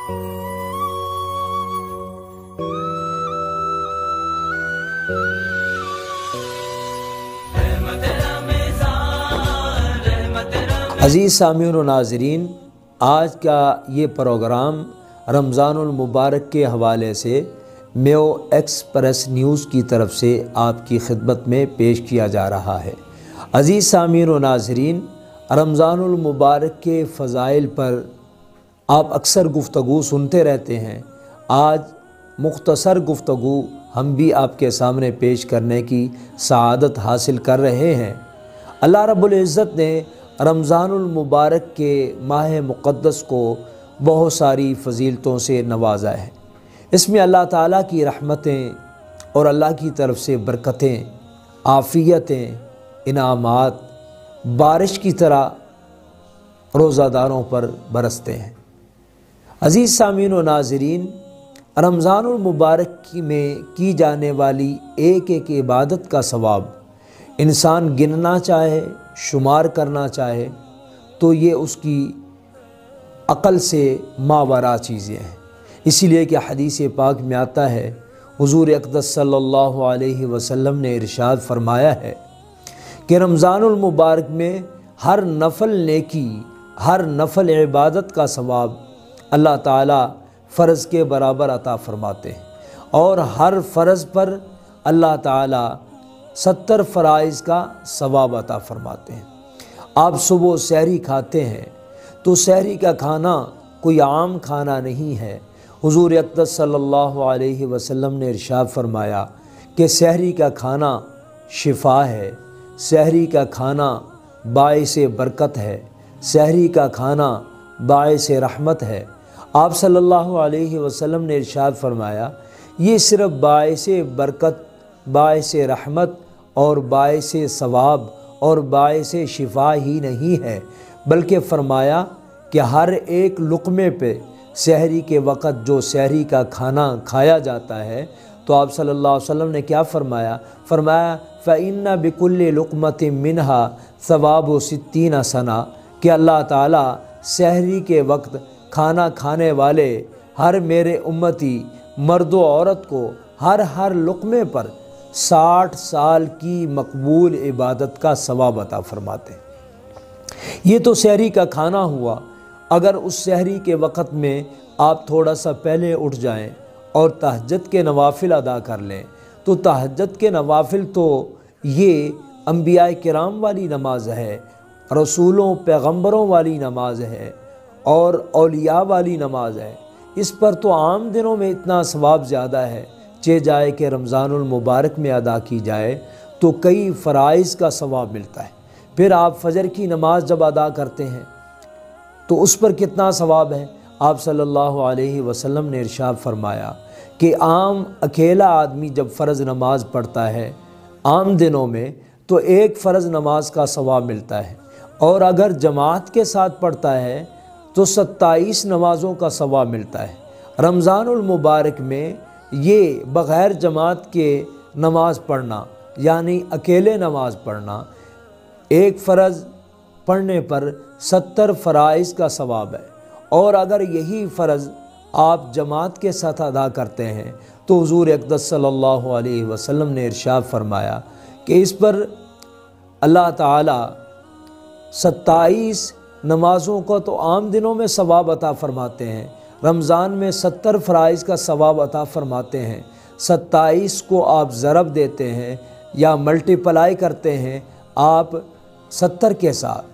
عزیز سامعین و ناظرین، آج کا یہ پروگرام رمضان المبارک کے حوالے سے میو ایکسپریس نیوز کی طرف سے آپ کی خدمت میں پیش کیا جا رہا ہے۔ عزیز سامعین و ناظرین، رمضان المبارک کے فضائل پر آپ اکثر گفتگو سنتے رہتے ہیں۔ آج مختصر گفتگو ہم بھی آپ کے سامنے پیش کرنے کی سعادت حاصل کر رہے ہیں۔ اللہ رب العزت نے رمضان المبارک کے ماہ مقدس کو بہت ساری فضیلتوں سے نوازا ہے۔ اس میں اللہ تعالیٰ کی رحمتیں اور اللہ کی طرف سے برکتیں، عافیتیں، انعامات بارش کی طرح روزہ داروں پر برستے ہیں۔ عزیز سامعین و ناظرین، رمضان المبارک میں کی جانے والی ایک ایک عبادت کا ثواب انسان گننا چاہے، شمار کرنا چاہے تو یہ اس کی عقل سے ماوراء چیزیں ہیں۔ اسی لیے کہ حدیث پاک میں آتا ہے، حضور اقدس صلی اللہ علیہ وسلم نے ارشاد فرمایا ہے کہ رمضان المبارک میں ہر نفل نیکی، ہر نفل عبادت کا ثواب اللہ تعالیٰ فرض کے برابر عطا فرماتے ہیں، اور ہر فرض پر اللہ تعالیٰ 70 فرائض کا ثواب عطا فرماتے ہیں۔ آپ صبح سحری کھاتے ہیں تو سحری کا کھانا کوئی عام کھانا نہیں ہے۔ حضور اقدس صلی اللہ علیہ وسلم نے ارشاد فرمایا کہ سحری کا کھانا شفا ہے، سحری کا کھانا باعث برکت ہے، سحری کا کھانا باعث رحمت ہے۔ آپ صلی اللہ علیہ وسلم نے ارشاد فرمایا، یہ صرف باعث برکت، باعث رحمت اور باعث ثواب اور باعث شفا ہی نہیں ہے، بلکہ فرمایا کہ ہر ایک لقمے پہ سحری کے وقت جو سحری کا کھانا کھایا جاتا ہے تو آپ صلی اللہ علیہ وسلم نے کیا فرمایا؟ فرمایا فَإِنَّ بِكُلِّ لُقْمَةٍ مِّنْهَا ثَوَابُ 60 سنہ، کہ اللہ تعالیٰ سحری کے وقت کھانا کھانے والے ہر میرے امتی مرد و عورت کو ہر لقمے پر 60 سال کی مقبول عبادت کا ثواب عطا فرماتے ہیں۔ یہ تو سحری کا کھانا ہوا۔ اگر اس سحری کے وقت میں آپ تھوڑا سا پہلے اٹھ جائیں اور تہجد کے نوافل ادا کر لیں تو تہجد کے نوافل تو یہ انبیاء کرام والی نماز ہے، رسولوں پیغمبروں والی نماز ہے اور اولیاء والی نماز ہے۔ اس پر تو عام دنوں میں اتنا ثواب زیادہ ہے، چہ جائے کہ رمضان المبارک میں ادا کی جائے تو کئی فرائض کا ثواب ملتا ہے۔ پھر آپ فجر کی نماز جب ادا کرتے ہیں تو اس پر کتنا ثواب ہے؟ آپ صلی اللہ علیہ وسلم نے ارشاد فرمایا کہ عام اکیلا آدمی جب فرض نماز پڑھتا ہے عام دنوں میں تو ایک فرض نماز کا ثواب ملتا ہے، اور اگر جماعت کے ساتھ پڑھتا ہے تو 27 نمازوں کا ثواب ملتا ہے۔ رمضان المبارک میں یہ بغیر جماعت کے نماز پڑھنا یعنی اکیلے نماز پڑھنا، ایک فرض پڑھنے پر 70 فرائض کا ثواب ہے، اور اگر یہی فرض آپ جماعت کے ساتھ ادا کرتے ہیں تو حضور اقدس صلی اللہ علیہ وسلم نے ارشاد فرمایا کہ اس پر اللہ تعالیٰ 27 نمازوں کو تو عام دنوں میں ثواب عطا فرماتے ہیں، رمضان میں 70 فرائض کا ثواب عطا فرماتے ہیں۔ 27 کو آپ ضرب دیتے ہیں یا ملٹیپلائی کرتے ہیں آپ 70 کے ساتھ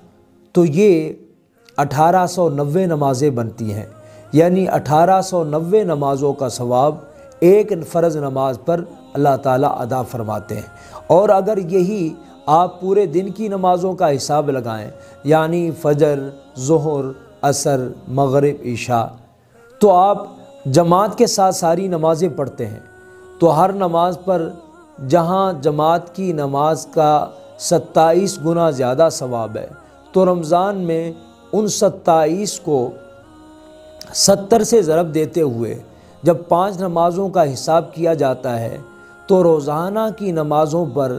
تو یہ 1890 نمازیں بنتی ہیں، یعنی 1890 نمازوں کا ثواب ایک فرض نماز پر اللہ تعالیٰ ادا فرماتے ہیں۔ اور اگر یہی آپ پورے دن کی نمازوں کا حساب لگائیں یعنی فجر، ظہر، عصر، مغرب، عشاء، تو آپ جماعت کے ساتھ ساری نمازیں پڑھتے ہیں تو ہر نماز پر جہاں جماعت کی نماز کا 27 گنا زیادہ ثواب ہے تو رمضان میں ان 27 کو 70 سے ضرب دیتے ہوئے جب 5 نمازوں کا حساب کیا جاتا ہے تو روزانہ کی نمازوں پر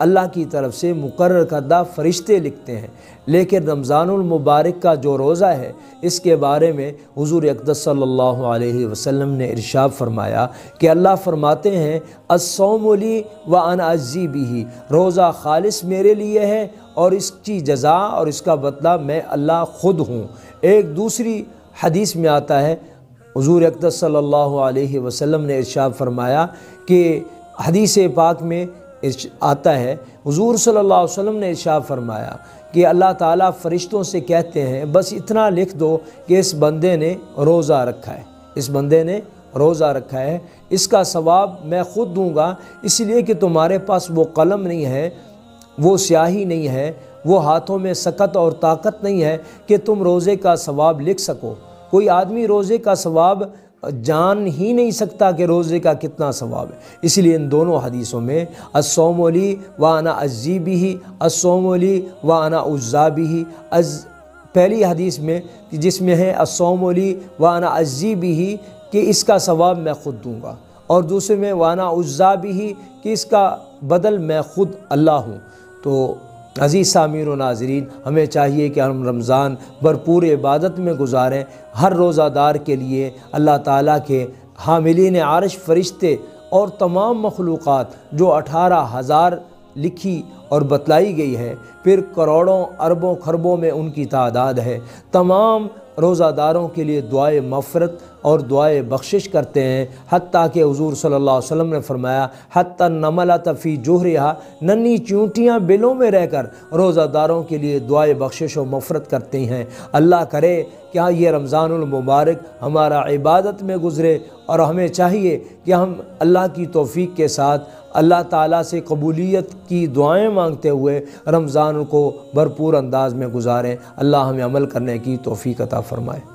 اللہ کی طرف سے مقرر کردہ فرشتے لکھتے ہیں، لیکن رمضان المبارک کا جو روزہ ہے اس کے بارے میں حضور اقدس صلی اللہ علیہ وسلم نے ارشاد فرمایا کہ اللہ فرماتے ہیں الصوم لی وانا اجزی بہ، روزہ خالص میرے لیے ہے اور اس کی جزا اور اس کا بدلہ میں اللہ خود ہوں۔ ایک دوسری حدیث میں آتا ہے، حضور اقدس صلی اللہ علیہ وسلم نے ارشاد فرمایا کہ حدیث پاک میں آتا ہے، حضور صلی اللہ علیہ وسلم نے ارشاد فرمایا کہ اللہ تعالیٰ فرشتوں سے کہتے ہیں بس اتنا لکھ دو کہ اس بندے نے روزہ رکھا ہے، اس بندے نے روزہ رکھا ہے، اس کا ثواب میں خود دوں گا، اس لیے کہ تمہارے پاس وہ قلم نہیں ہے، وہ سیاہی نہیں ہے، وہ ہاتھوں میں سکت اور طاقت نہیں ہے کہ تم روزے کا ثواب لکھ سکو۔ کوئی آدمی روزے کا ثواب جان ہی نہیں سکتا کہ روزے کا کتنا ثواب ہے، اس لیے ان دونوں حدیثوں میں الصوم لی وانا اجزی بہ، الصوم لی وانا اجزی بہ، پہلی حدیث میں جس میں ہے الصوم لی وانا اجزی بہ کہ اس کا ثواب میں خود دوں گا، اور دوسرے میں وانا اجزی بہ کہ اس کا بدل میں خود اللہ ہوں۔ تو عزیز سامعین و ناظرین، ہمیں چاہیے کہ ہم رمضان بھرپور عبادت میں گزاریں۔ ہر روزہ دار کے لیے اللہ تعالیٰ کے حاملین عرش فرشتے اور تمام مخلوقات جو 18,000 لکھی اور بتلائی گئی ہے، پھر کروڑوں اربوں خربوں میں ان کی تعداد ہے، تمام روزہ داروں کے لیے دعائے مغفرت اور دعائے بخشش کرتے ہیں، حتیٰ کہ حضور صلی اللہ علیہ وسلم نے فرمایا حتی النملۃ فی جوہرہا، ننھی چیونٹیاں بلوں میں رہ کر روزہ داروں کے لیے دعائے بخشش و مغفرت کرتی ہیں۔ اللہ کرے کہ یہ رمضان المبارک ہمارا عبادت میں گزرے، اور ہمیں چاہیے کہ ہم اللہ کی توفیق کے ساتھ اللہ تعالیٰ سے قبولیت کی دعائیں مانگتے ہوئے رمضان کو بھرپور انداز میں گزاریں۔ اللہ ہمیں عمل کرنے کی توفیق عطا فرمائے۔